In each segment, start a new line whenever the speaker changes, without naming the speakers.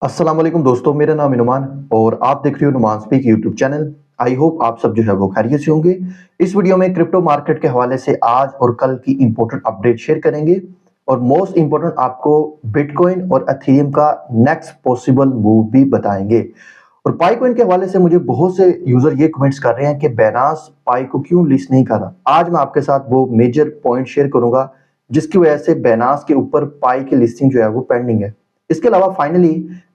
अस्सलाम वालेकुम दोस्तों, मेरा नाम है नुमान और आप देख रहे हो Numan speak YouTube channel. I hope आप सब जो है वो खैरियत से होंगे। इस वीडियो में क्रिप्टो मार्केट के हवाले से आज और कल की इंपॉर्टेंट अपडेट शेयर करेंगे और मोस्ट इंपॉर्टेंट आपको बिटकॉइन और एथेरियम का नेक्स्ट पॉसिबल मूव भी बताएंगे। और पाई कॉइन के हवाले से मुझे बहुत से यूजर ये कमेंट्स कर रहे हैं कि बैनास पाई को क्यों लिस्ट नहीं कर रहा। आज मैं आपके साथ वो मेजर पॉइंट शेयर करूंगा जिसकी वजह से बैनास के ऊपर पाई की लिस्टिंग जो है वो पेंडिंग है। इसके अलावा फाइनली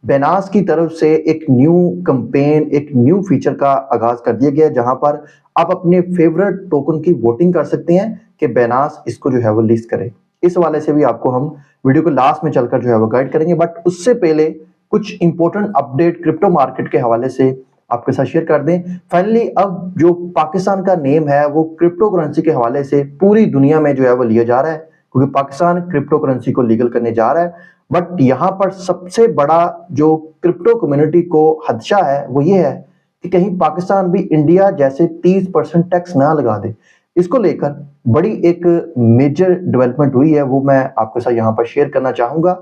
बैनास की तरफ से एक न्यू कैंपेन, एक न्यू फीचर का आगाज कर दिया गया है जहां पर आप अपने फेवरेट टोकन की वोटिंग कर सकते हैं कि बैनास इसको जो है वो लिस्ट करे। इस हवाले से भी आपको हम वीडियो को लास्ट में चलकर जो है वो गाइड करेंगे, बट उससे पहले कुछ इंपॉर्टेंट अपडेट क्रिप्टो मार्केट के हवाले से आपके साथ शेयर कर दें। फाइनली अब जो पाकिस्तान का नेम है वो क्रिप्टो करेंसी के हवाले से पूरी दुनिया में जो है वो लिया जा रहा है, क्योंकि पाकिस्तान क्रिप्टो करेंसी को लीगल करने जा रहा है। बट यहां पर सबसे बड़ा जो क्रिप्टो कम्युनिटी को खदशा है वो ये है कि कहीं पाकिस्तान भी इंडिया जैसे 30% टैक्स ना लगा दे। इसको लेकर बड़ी एक मेजर डेवलपमेंट हुई है, वो मैं आपके साथ यहाँ पर शेयर करना चाहूंगा।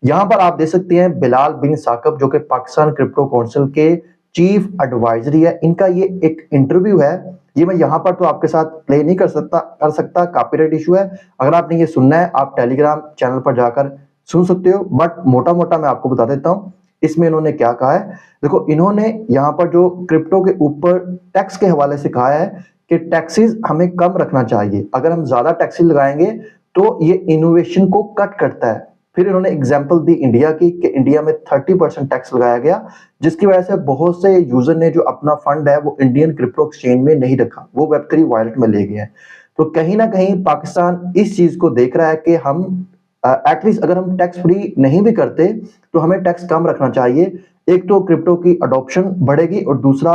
यहाँ पर आप देख सकते हैं बिलाल बिन साकब जो कि पाकिस्तान क्रिप्टो काउंसिल के चीफ एडवाइजरी है, इनका ये एक इंटरव्यू है। ये मैं यहाँ पर तो आपके साथ प्ले नहीं कर सकता, कॉपीराइट इशू है। अगर आपने ये सुनना है आप टेलीग्राम चैनल पर जाकर सुन सकते हो, बट मोटा मोटा मैं आपको बता देता हूं इसमें इन्होंने क्या कहा है। देखो, इन्होंने यहाँ पर जो क्रिप्टो के ऊपर टैक्स के हवाले से कहा है कि टैक्सेस हमें कम रखना चाहिए। अगर हम ज्यादा टैक्सेस लगाएंगे तो ये इनोवेशन को कट करता है। फिर इन्होंने एग्जांपल दी इंडिया की कि इंडिया में 30% टैक्स लगाया गया, जिसकी वजह से बहुत से यूजर ने जो अपना फंड है वो इंडियन क्रिप्टो एक्सचेंज में नहीं रखा, वो वेब3 वॉलेट में ले गए हैं। तो कहीं ना कहीं पाकिस्तान इस चीज को देख रहा है कि हम एटलीस्ट अगर हम टैक्स फ्री नहीं भी करते तो हमें टैक्स कम रखना चाहिए। एक तो क्रिप्टो की अडॉप्शन बढ़ेगी और दूसरा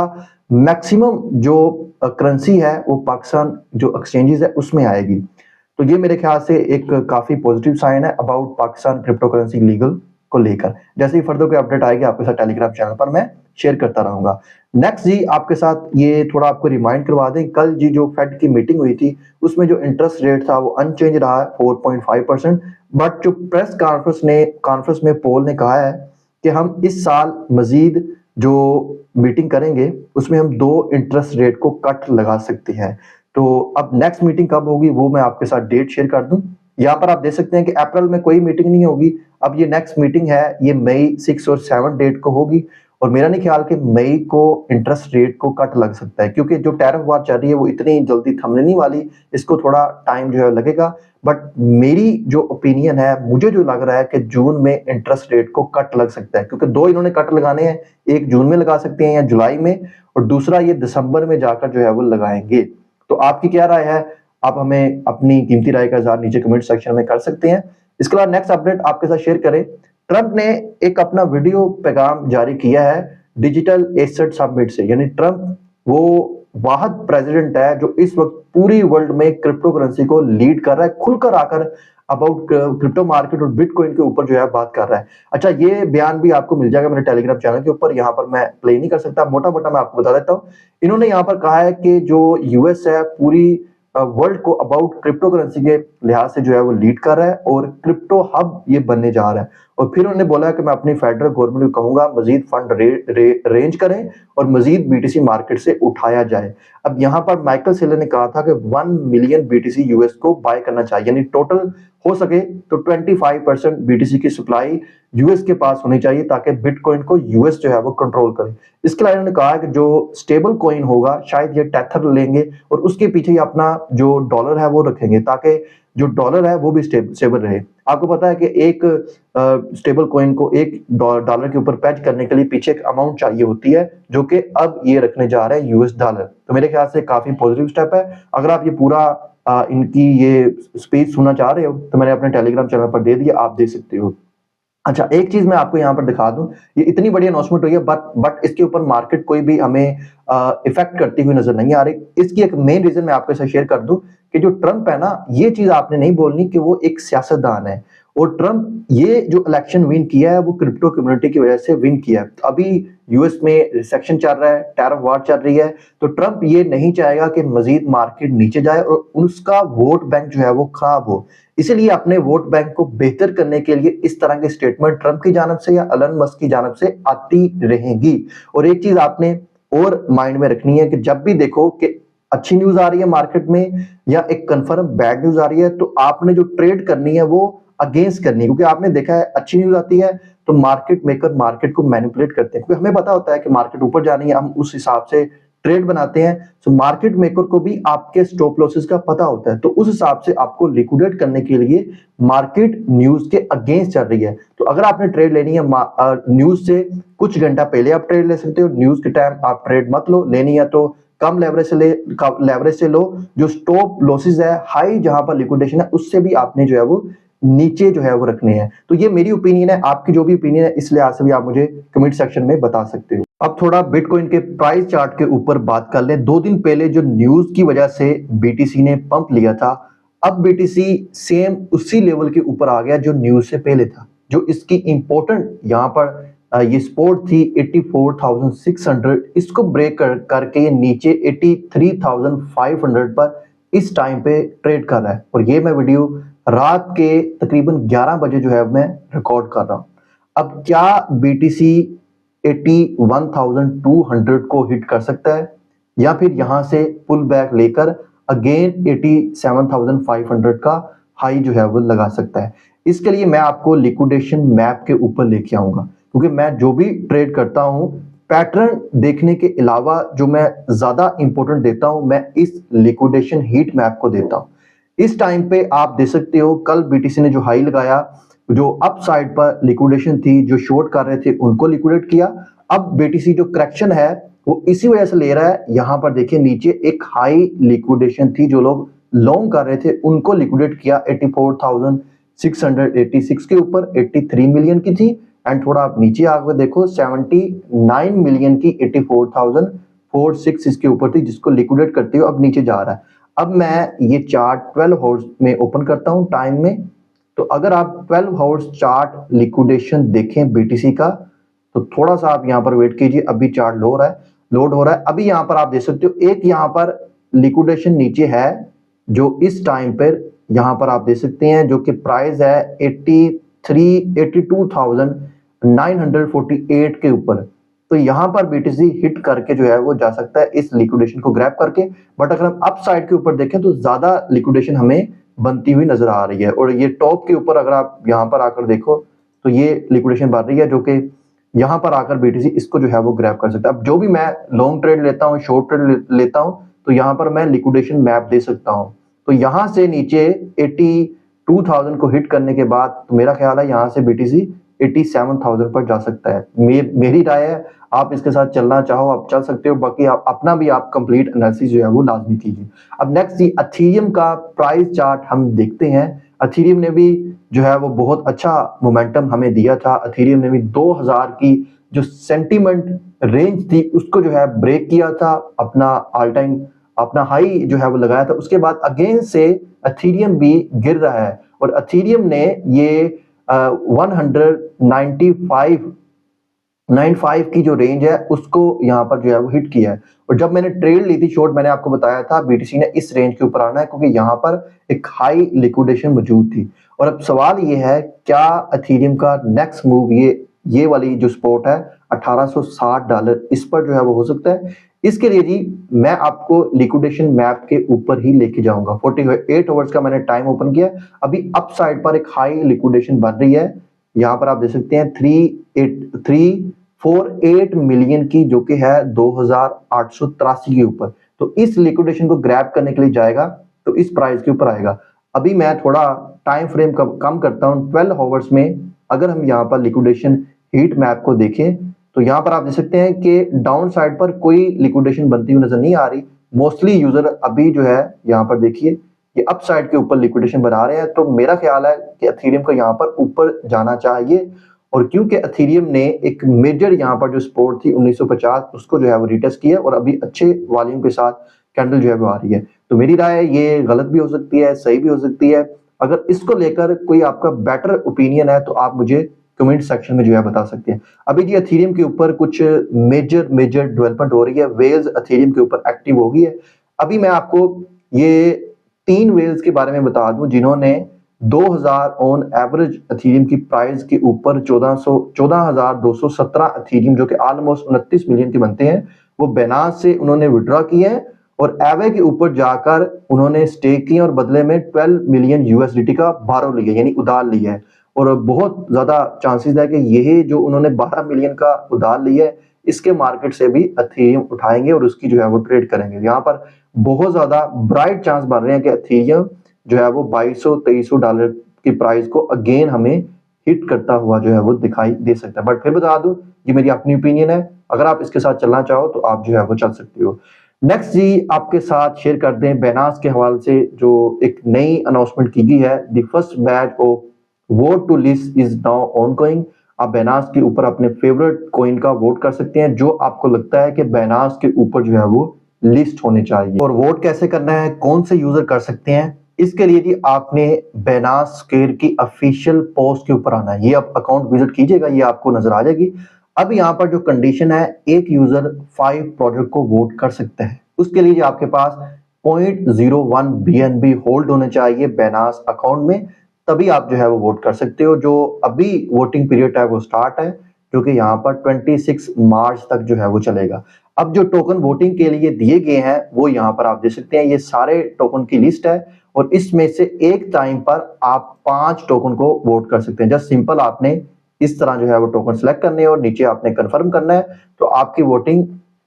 मैक्सिमम जो करेंसी है वो पाकिस्तान जो एक्सचेंजेस है उसमें आएगी। तो ये मेरे ख्याल से एक काफी पॉजिटिव साइन है about Pakistan crypto currency legal को लेकर। जैसे ही फर्दर कोई अपडेट आएगी आपके साथ टेलीग्राम चैनल पर मैं शेयर करता रहूंगा। नेक्स्ट जी, आपके साथ ये थोड़ा आपको रिमाइंड करवा दें, कल जी जो फेड की मीटिंग हुई थी उसमें जो इंटरेस्ट रेट था वो अनचेंज रहा है 4.5%। बट जो प्रेस कॉन्फ्रेंस में पोल ने कहा है कि हम इस साल मजीद जो मीटिंग करेंगे उसमें हम 2 इंटरेस्ट रेट को कट लगा सकते हैं। तो अब नेक्स्ट मीटिंग कब होगी वो मैं आपके साथ डेट शेयर कर दूं। यहाँ पर आप देख सकते हैं कि अप्रैल में कोई मीटिंग नहीं होगी। अब ये नेक्स्ट मीटिंग है ये मई 6 और 7 डेट को होगी और मेरा नहीं ख्याल कि मई को इंटरेस्ट रेट को कट लग सकता है, क्योंकि जो टैरिफ वार चल रही है वो इतनी जल्दी थमने नहीं वाली, इसको थोड़ा टाइम जो है लगेगा। बट मेरी जो ओपिनियन है, मुझे जो लग रहा है कि जून में इंटरेस्ट रेट को कट लग सकता है, क्योंकि 2 इन्होंने कट लगाने हैं, एक जून में लगा सकते हैं या जुलाई में और दूसरा ये दिसंबर में जाकर जो है वो लगाएंगे। तो आपकी क्या राय है? आप हमें अपनी कीमती राय का इज़हार नीचे कमेंट सेक्शन में कर सकते हैं। इसके अलावा नेक्स्ट अपडेट आपके साथ शेयर करें, ट्रंप ने एक अपना वीडियो पैगाम जारी किया है डिजिटल एसेट समिट से। यानी ट्रंप वो वाहद प्रेसिडेंट है जो इस वक्त पूरी वर्ल्ड में क्रिप्टो करेंसी को लीड कर रहा है, खुलकर आकर अबाउट क्रिप्टो मार्केट और बिटकॉइन के ऊपर जो है बात कर रहा है। अच्छा, ये बयान भी आपको मिल जाएगा मेरे टेलीग्राम चैनल के ऊपर, यहाँ पर मैं प्ले नहीं कर सकता, मोटा मोटा मैं आपको बता देता हूँ। इन्होंने यहाँ पर कहा है कि जो यूएस है पूरी वर्ल्ड को अबाउट क्रिप्टो करेंसी के लिहाज से जो है वो लीड कर रहा है और क्रिप्टो हब ये बनने जा रहा है। और फिर उन्होंने बोला कि मैं अपनी फेडरल गवर्नमेंट को कहूंगा मजीद फंड रेंज करें और मजीद बीटीसी मार्केट से उठाया जाए। अब यहाँ पर माइकल सेलर ने कहा था कि 1 मिलियन बीटीसी यूएस को बाय करना चाहिए, यानी टोटल हो सके तो 25% बीटीसी की सप्लाई यूएस के पास होनी चाहिए ताकि बिटकॉइन को यूएस जो है वो कंट्रोल करे। इसके अलावा उन्होंने कहा कि जो स्टेबल कॉइन होगा शायद ये टेथर लेंगे और उसके पीछे ही अपना जो डॉलर है वो रखेंगे ताकि जो डॉलर है वो भी स्टेबल रहे। आपको पता है कि एक स्टेबल कॉइन को $1 के ऊपर पैच करने के लिए पीछे एक अमाउंट चाहिए होती है, जो कि अब ये रखने जा रहे हैं यूएस डॉलर। तो मेरे ख्याल से काफी पॉजिटिव स्टेप है। अगर आप ये पूरा इनकी ये स्पीच सुनना चाह रहे हो तो मैंने अपने टेलीग्राम चैनल पर दे दिया, आप देख सकते हो। अच्छा, एक चीज मैं आपको यहाँ पर दिखा दूं, ये इतनी बड़ी अनाउंसमेंट हुई है बट इसके ऊपर मार्केट कोई भी हमें इफेक्ट करती हुई नजर नहीं आ रही। इसकी एक मेन रीजन मैं आपके साथ शेयर कर दूं कि जो ट्रंप है ना, ये चीज आपने नहीं बोलनी कि वो एक सियासतदान है। और ट्रम्प ये जो इलेक्शन विन किया है वो क्रिप्टो कम्युनिटी की वजह से विन किया है। तो अभी यूएस में रिसेक्शन चल रहा है, टैरिफ वार चल रही है, तो ट्रम्प ये नहीं चाहेगा कि मजीद मार्केट नीचे जाए और उसका वोट बैंक जो है वो खराब हो। इसीलिए अपने वोट बैंक को बेहतर करने के लिए इस तरह के स्टेटमेंट ट्रम्प की जानब से या एलन मस्क की जानब से आती रहेंगी। और एक चीज आपने और माइंड में रखनी है कि जब भी देखो कि अच्छी न्यूज आ रही है मार्केट में या एक कंफर्म बैड न्यूज आ रही है, तो आपने जो ट्रेड करनी है वो अगेंस्ट करनी है। क्योंकि आपने देखा है अच्छी न्यूज आती है तो मार्केट मेकर मार्केट को मैनिपुलेट करते हैं, क्योंकि हमें पता होता है कि मार्केट ऊपर जानी है, हम उस हिसाब से ट्रेड बनाते हैं। तो मार्केट मेकर को भी आपके स्टॉप लॉसेस का पता होता है, तो उस हिसाब से आपको लिक्विडेट करने के लिए मार्केट न्यूज के अगेंस्ट चल रही है। तो अगर आपने ट्रेड लेनी है न्यूज से कुछ घंटा पहले आप ट्रेड ले सकते हो, न्यूज के टाइम आप ट्रेड मत लो। लेनी है तो कम लेवरेज से लो। जो स्टॉप लॉसेस है हाई जहां पर लिक्विडेशन है उससे भी आपने जो है वो नीचे जो है वो रखने हैं। तो ये मेरी ओपिनियन है, आपकी जो भी ओपिनियन है इस लिहाज से भी आप मुझे कमेंट सेक्शन में बता सकते हो। अब थोड़ा बिटकॉइन के प्राइस चार्ट के ऊपर बात कर लें। 2 दिन पहले जो न्यूज की वजह से बीटीसी ने पंप लिया था, अब बीटीसी सेम उसी लेवल के ऊपर आ गया जो न्यूज से पहले था। जो इसकी इंपॉर्टेंट यहाँ पर ये सपोर्ट थी 84,600, इसको ब्रेक करके ये नीचे 83,500 पर इस टाइम पे ट्रेड कर रहा है। और ये मैं वीडियो रात के तकरीबन 11 बजे जो है मैं रिकॉर्ड कर रहा हूं। अब क्या बीटीसी 81,200 को हिट कर सकता है या फिर यहां से पुल बैक लेकर अगेन 87,500 का हाई जो है वो लगा सकता है? इसके लिए मैं आपको लिक्विडेशन मैप के ऊपर लेके आऊंगा, क्योंकि मैं जो भी ट्रेड करता हूं पैटर्न देखने के अलावा जो मैं ज्यादा इंपॉर्टेंट देता हूं मैं इस लिक्विडेशन हीट मैप को देता हूं। इस टाइम पे आप देख सकते हो कल बीटीसी ने जो हाई लगाया, जो अप साइड पर लिक्विडेशन थी, जो शॉर्ट कर रहे थे उनको लिक्विडेट किया। अब बीटीसी जो करेक्शन है वो इसी वजह से ले रहा है। यहां पर देखिए नीचे एक हाई लिक्विडेशन थी, जो लोग लॉन्ग कर रहे थे उनको लिक्विडेट किया 84,686 के ऊपर, 83 मिलियन की थी। एंड थोड़ा आप नीचे आकर देखो 79 मिलियन की 84,406 इसके ऊपर थी, जिसको लिक्विडेट करते हुए अब नीचे जा रहा है। अब मैं ये चार्ट 12 आवर्स में ओपन करता हूं टाइम में। तो अगर आप 12 आवर्स चार्ट लिक्विडेशन देखें बीटीसी का, तो थोड़ा सा आप यहां पर वेट कीजिए। अभी चार्ट लोड हो रहा है। अभी यहां पर आप देख सकते हो एक यहां पर लिक्विडेशन नीचे है, जो इस टाइम पर यहां पर आप देख सकते हैं, जो कि प्राइस है 82,948 के ऊपर। तो यहां पर बीटीसी हिट करके जो है वो जा सकता है इस लिक्विडेशन को ग्रैब करके। बट अगर हम अप साइड के ऊपर देखें तो ज्यादा लिक्विडेशन हमें बनती हुई नजर आ रही है। और ये टॉप के ऊपर अगर आप यहां पर आकर देखो तो ये लिक्विडेशन बन रही है, जो कि यहां पर आकर बीटीसी इसको जो है वो ग्रैब कर सकता है। अब जो भी मैं लॉन्ग ट्रेड लेता हूं, शॉर्ट ट्रेड लेता हूं, तो यहां पर मैं लिक्विडेशन मैप दे सकता हूं। तो यहां से नीचे 82,000 को हिट करने के बाद तो मेरा ख्याल है यहां से बीटीसी 87,000 पर जा सकता है। मेरी राय है, आप इसके साथ चलना चाहो आप चल सकते हो, बाकी आप अपना भी आप कंप्लीट एनालिसिस जो है वो लाजमी कीजिए। अब नेक्स्ट एथेरियम का प्राइस चार्ट हम देखते हैं। एथेरियम ने भी जो है वो बहुत अच्छा मोमेंटम हमें दिया था। एथेरियम ने भी 2000 की जो सेंटीमेंट रेंज थी उसको जो है ब्रेक किया था, अपना ऑल टाइम अपना हाई जो है वो लगाया था। उसके बाद अगेन से एथेरियम भी गिर रहा है और एथेरियम ने ये 195 की जो रेंज है उसको यहाँ पर जो है वो हिट किया है। और जब मैंने ट्रेड ली थी शॉर्ट, मैंने आपको बताया था बीटीसी ने इस रेंज के ऊपर आना है, क्योंकि यहाँ पर एक हाई लिक्विडेशन मौजूद थी। और अब सवाल ये है, क्या एथेरियम का नेक्स्ट मूव ये वाली जो सपोर्ट है $1860 इस पर जो है वो हो सकता है? इसके लिए जी मैं आपको लिक्विडेशन मैप के ऊपर ही लेके जाऊंगा। 48 आवर्स का मैंने टाइम ओपन किया। अभी अप साइड पर एक हाई लिक्विडेशन बन रही है, यहाँ पर आप देख सकते हैं 348 मिलियन की, जो कि है 2,883 के ऊपर। तो इस लिक्विडेशन को ग्रैब करने के लिए जाएगा तो इस प्राइस के ऊपर आएगा। अभी मैं थोड़ा टाइम फ्रेम कम करता हूं 12 आवर्स में। अगर हम यहाँ पर लिक्विडेशन हीट मैप को देखें तो यहाँ पर आप देख सकते हैं कि डाउन साइड पर कोई लिक्विडेशन बनती हुई नजर नहीं आ रही। मोस्टली यूजर अभी जो है यहाँ पर देखिए ये अप साइड के ऊपर लिक्विडेशन बना रहे हैं। तो मेरा ख्याल है कि एथेरियम को यहाँ पर ऊपर जाना चाहिए। और क्योंकि एथेरियम ने एक मेजर यहाँ पर जो सपोर्ट थी 1950 उसको जो है वो रिटेस्ट किया और अभी अच्छे वॉल्यूम के साथ कैंडल जो है वो आ रही है। तो मेरी राय ये गलत भी हो सकती है, सही भी हो सकती है। अगर इसको लेकर कोई आपका बेटर ओपिनियन है तो आप मुझे कमेंट सेक्शन में जो है बता सकते हैं। अभी जी एथेरियम के ऊपर कुछ मेजर डेवलपमेंट हो रही है, वेल्स एथेरियम के ऊपर एक्टिव हो गई है। अभी मैं आपको ये 3 वेल्स के बारे में बता दूं जिन्होंने 2000 ऑन एवरेज एथेरियम की प्राइस के ऊपर 14,217 एथेरियम जो कि ऑलमोस्ट 29 मिलियन के बनते हैं, वो बेनास से उन्होंने विड्रॉ किए हैं और एवे के ऊपर जाकर उन्होंने स्टेक किए और बदले में 12 मिलियन यूएसडीटी का बारो लिया, यानी उधार लिया है। और बहुत ज्यादा चांसेस है कि यही जो उन्होंने 12 मिलियन का उधार लिया है इसके मार्केट से भी एथेरियम उठाएंगे और उसकी जो है वो ट्रेड करेंगे। यहाँ पर बहुत ज्यादा ब्राइट चांस बन रहे हैं कि एथेरियम जो है वो $2200-2300 की प्राइस को अगेन हमें हिट करता हुआ जो है वो दिखाई दे सकता है। बट फिर बता दूं ये मेरी अपनी ओपिनियन है, अगर आप इसके साथ चलना चाहो तो आप जो है वो चल सकते हो। नेक्स्ट जी आपके साथ शेयर करते हैं बेनास के हवाले से जो एक नई अनाउंसमेंट की गई है। The first batch of vote to list is now ongoing. आप बेनास के ऊपर अपने फेवरेट कॉइन का वोट कर सकते हैं जो आपको लगता है कि बेनास के ऊपर जो है वो लिस्ट होने चाहिए। और वोट कैसे करना है, कौन से यूजर कर सकते हैं, इसके लिए जी आपने बेनास स्क्वायर की ऑफिशियल पोस्ट के ऊपर आना है। ये आप अकाउंट विजिट कीजिएगा, ये आपको नजर आ जाएगी। अब यहाँ पर जो कंडीशन है, एक यूजर 5 प्रोजेक्ट को वोट कर सकता है। उसके लिए आपके पास 0.01 BNB होल्ड होने चाहिए बेनास अकाउंट में, तभी आप जो है वो वोट कर सकते हो। जो अभी वोटिंग पीरियड है वो स्टार्ट है जो कि यहाँ पर 26 मार्च तक जो है वो चलेगा। अब जो टोकन वोटिंग के लिए दिए गए हैं वो यहाँ पर आप देख सकते हैं, ये सारे टोकन की लिस्ट है और इसमें से एक टाइम पर आप 5 टोकन को वोट कर सकते हैं। जस्ट सिंपल आपने इस तरह जो है वो टोकन सेलेक्ट करने हैं और नीचे आपने कंफर्म करना है, तो आपकी वोटिंग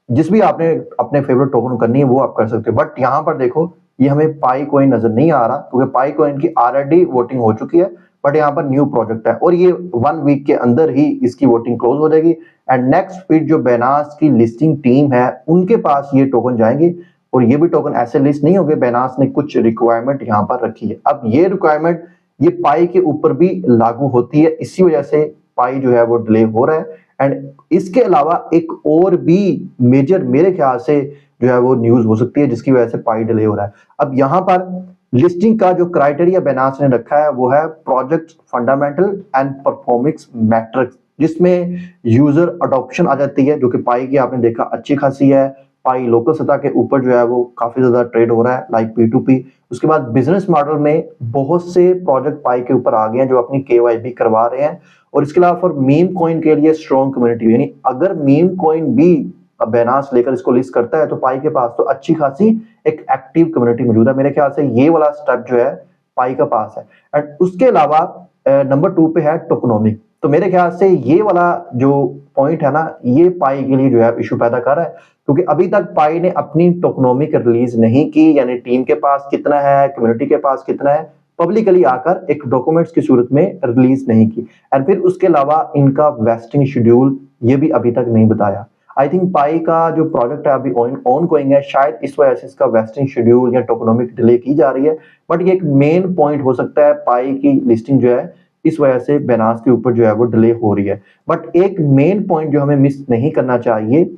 जिस भी आपने अपने फेवरेट टोकन करनी है वो आप कर सकते हो। बट यहाँ पर देखो ये हमें पाई कॉइन नजर नहीं आ रहा क्योंकि पाई कॉइन की ऑलरेडी वोटिंग हो चुकी है, बट यहाँ पर न्यू प्रोजेक्ट है और ये 1 वीक के अंदर ही इसकी वोटिंग क्लोज हो जाएगी। एंड नेक्स्ट फिर जो बेनास की लिस्टिंग टीम है उनके पास ये टोकन जाएंगे और ये भी टोकन ऐसे लिस्ट नहीं होंगे, बेनास ने कुछ रिक्वायरमेंट यहाँ पर रखी है। अब ये रिक्वायरमेंट ये पाई के ऊपर भी लागू होती है, इसी वजह से पाई जो है वो डिले हो रहा है। एंड इसके अलावा एक और भी मेजर मेरे ख्याल से जो है वो न्यूज हो सकती है जिसकी वजह से पाई डिले हो रहा है। अब यहाँ पर लिस्टिंग का जो क्राइटेरिया बेनास ने रखा है वो है project fundamental and performance matrix, जिसमें यूजर अडॉप्शन आ जाती है जो कि पाई की आपने देखा अच्छी खासी है। पाई लोकल सतह के ऊपर जो है वो काफी ज्यादा ट्रेड हो रहा है लाइक P2P। उसके बाद बिजनेस मॉडल में बहुत से प्रोजेक्ट पाई के ऊपर आ गए हैं जो अपनी KYB करवा रहे हैं। और इसके अलावा फॉर मीम कॉइन के लिए स्ट्रॉन्ग कम्युनिटी, यानी अगर मीम कॉइन भी बेनास लेकर इसको लिस्ट करता है तो पाई के पास तो अच्छी खासी एक एक्टिव कम्युनिटी मौजूद है। मेरे ख्याल से ये वाला स्टेप जो है पाई का पास है। एंड उसके अलावा नंबर 2 पे है टोकनोमिक। तो मेरे ख्याल से ये वाला जो पॉइंट है ना ये पाई के लिए जो है इशू पैदा कर रहा है क्योंकि अभी तक पाई ने अपनी टोकनोमिक रिलीज नहीं की, यानी टीम के पास कितना है, कम्युनिटी के पास कितना है, पब्लिकली आकर एक डॉक्यूमेंट्स की सूरत में रिलीज नहीं की। एंड फिर उसके अलावा इनका वेस्टिंग शेड्यूल ये भी अभी तक नहीं बताया। आई थिंक पाई का जो प्रोजेक्ट है अभी ऑन गोइंग है, शायद इस वजह से इसका वेस्टिंग शेड्यूल या टोकनोमिक डिले की जा रही है। बट ये एक मेन पॉइंट हो सकता है पाई की लिस्टिंग जो है इस वजह से बेनास के ऊपर जो है वो डिले हो रही है। बट एक मेन पॉइंट जो हमें मिस नहीं करना चाहिए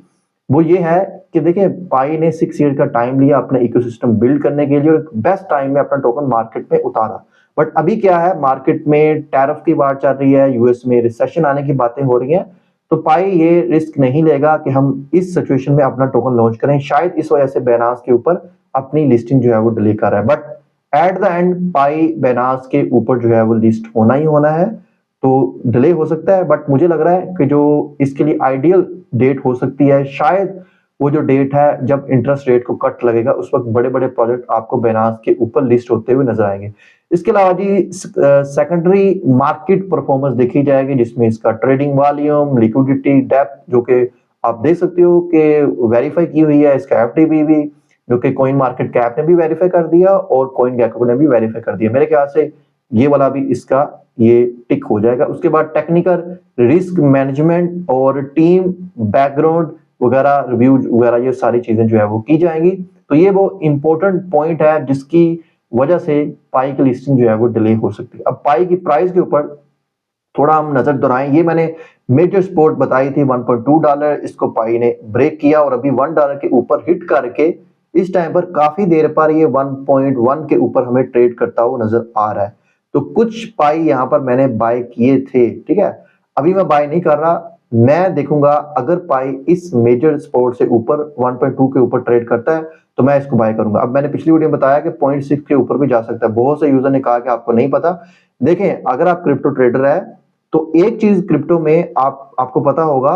वो ये है कि देखिए पाई ने 6 ईयर का टाइम लिया अपने इकोसिस्टम बिल्ड करने के लिए और बेस्ट टाइम में अपना टोकन मार्केट में उतारा। बट अभी क्या है, मार्केट में टैरिफ की बात चल रही है, यूएस में रिसेशन आने की बातें हो रही हैं, तो पाई ये रिस्क नहीं लेगा कि हम इस सिचुएशन में अपना टोकन लॉन्च करें। शायद इस वजह से बेनास के ऊपर अपनी लिस्टिंग जो है वो डिले कर रहा है। बट एट द एंड पाई बेनास के ऊपर जो है वो लिस्ट होना ही होना है, तो डिले हो सकता है। बट मुझे लग रहा है कि जो इसके लिए आइडियल डेट हो सकती है शायद वो जो डेट है जब इंटरेस्ट रेट को कट लगेगा, उस वक्त बड़े बड़े प्रोजेक्ट आपको बेनास के ऊपर लिस्ट होते हुए नजर आएंगे। इसके अलावा जी सेकेंडरी मार्केट परफॉर्मेंस देखी जाएगी जिसमें इसका ट्रेडिंग वॉल्यूम, लिक्विडिटी, डेप्थ जो कि आप देख सकते हो कि वेरीफाई की हुई है। इसका FTP भी जो कि कॉइन मार्केट कैप ने भी वेरीफाई कर दिया और कॉइन गेको ने भी वेरीफाई कर दिया। मेरे ख्याल से ये वाला भी इसका ये टिक हो जाएगा। उसके बाद टेक्निकल रिस्क मैनेजमेंट और टीम बैकग्राउंड वगैरह रिव्यू वगैरह ये सारी चीजें जो है वो की जाएंगी। तो ये वो इंपॉर्टेंट पॉइंट है जिसकी वजह से पाई की लिस्टिंग जो है वो डिले हो सकती है। अब पाई की प्राइस के ऊपर थोड़ा हम नजर दोहराएं, ये मैंने मेजर सपोर्ट बताई थी $1.2, इसको पाई ने ब्रेक किया और अभी $1 के ऊपर हिट करके इस टाइम पर काफी देर पर ये 1.1 के ऊपर हमें ट्रेड करता हुआ नजर आ रहा है। तो कुछ पाई यहाँ पर मैंने बाय किए थे, ठीक है। अभी मैं बाय नहीं कर रहा, मैं देखूंगा अगर पाई इस मेजर सपोर्ट से ऊपर 1.2 के ऊपर ट्रेड करता है तो मैं इसको बाय करूंगा। अब मैंने पिछली वीडियो में बताया कि 0.6 के ऊपर भी जा सकता है। बहुत से यूजर ने कहा कि आपको नहीं पता। देखें, अगर आप क्रिप्टो ट्रेडर है तो एक चीज क्रिप्टो में आपको पता होगा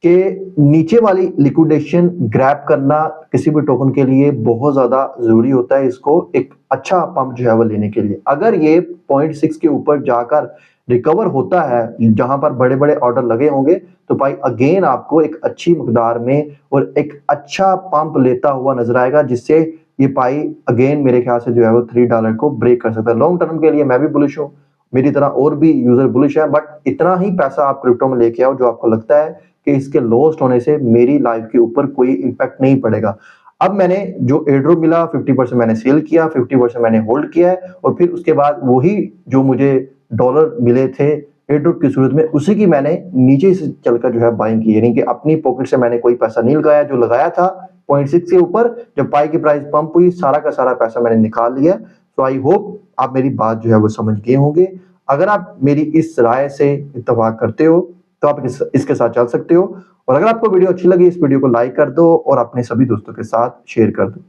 कि नीचे वाली लिक्विडेशन ग्रैब करना किसी भी टोकन के लिए बहुत ज्यादा जरूरी होता है, इसको एक अच्छा पंप जो है वो लेने के लिए। अगर ये 0.6 के ऊपर जाकर रिकवर होता है जहां पर बड़े बड़े ऑर्डर लगे होंगे तो भाई अगेन आपको एक अच्छी मकदार में और एक अच्छा पंप लेता हुआ नजर आएगा, जिससे ये पाई अगेन मेरे ख्याल से जो है वो $3 को ब्रेक कर सकता है। लॉन्ग टर्म के लिए मैं भी बुलिश हूँ, मेरी तरह और भी यूजर बुलिश है, बट इतना ही पैसा आप क्रिप्टो में लेके आओ जो आपको लगता है कि इसके लॉस्ट होने से मेरी लाइफ के ऊपर कोई इंपैक्ट नहीं पड़ेगा। अब मैंने जो एयरड्रॉप मिला 50% मैंने सेल किया, 50% मैंने होल्ड किया है, और फिर उसके बाद वही जो मुझे डॉलर मिले थे एयरड्रॉप की सूरत में, उसी की मैंने नीचे से चलकर जो है बाइंग की, यानी कि अपनी पॉकेट से मैंने कोई पैसा नहीं लगाया। जो लगाया था 0.6 के ऊपर, जब पाई की प्राइस पंप हुई सारा का सारा पैसा मैंने निकाल लिया। तो आई होप आप मेरी बात जो है वो समझ गए होंगे। अगर आप मेरी इस राय से इत्तेफाक करते हो तो आप इसके साथ चल सकते हो, और अगर आपको वीडियो अच्छी लगी इस वीडियो को लाइक कर दो और अपने सभी दोस्तों के साथ शेयर कर दो।